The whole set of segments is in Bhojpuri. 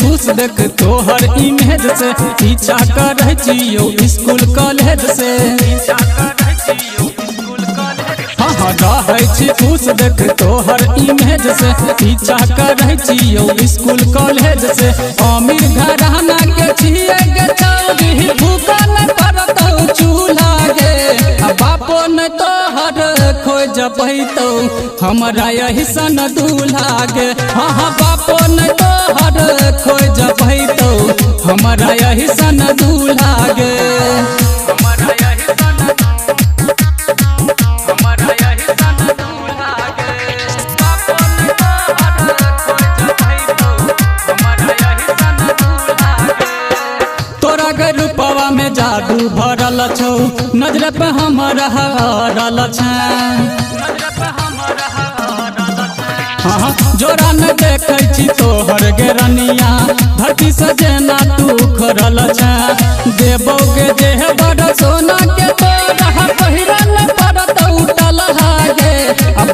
खुश देख तोहर इमेज से पीछा कर स्कूल कॉलेज से हाँ रहे खुश देख तोहर इमेज से पीछा कर स्कूल कॉलेज से अमीर घराना के छिए गे चौरी भूखा न करतौ चूल्हा गे बापो न तोहर खोज पैतौ हमरा यही सन दूल्हा गे हाँ बापो न तोहर खोज पैतौ हमरा यही सन दूल्हा गे रूपवा में जादू भरल छौ नजर पे हमरा हरल हाँ जोरा न देखे छी तोहर गेरनिया धरती से जेना तू खरल देबो गे देह बड़ सोना के तोरा पहिरन पड़त उठल हागे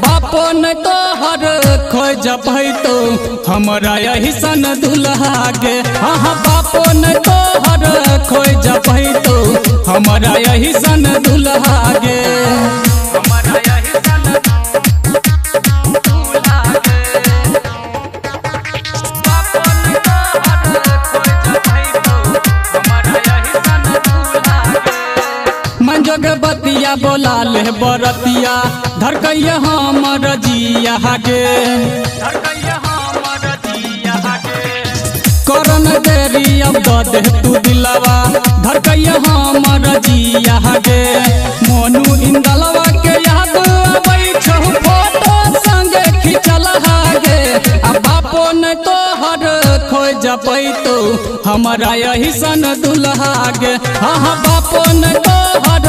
बापो न तोहर खोज पैतौ हमरा यही सन दूल्हा गे हाँ बापो न तोहर खोज पैतौ हमरा यही सन दूल्हा गे मंजोग बतिया बोला ले बरतिया धड़कैया हमर जिया गे करन देरी अब दे तू दिलवा धड़कैया हमर जिया गे मोनू इंदलवा के याद आबै छौ फोटो संगे खिंचल गे बापो न तोहर खोज पैतौ हमरा यही सन दूल्हा गे हाँ बापो न तोहर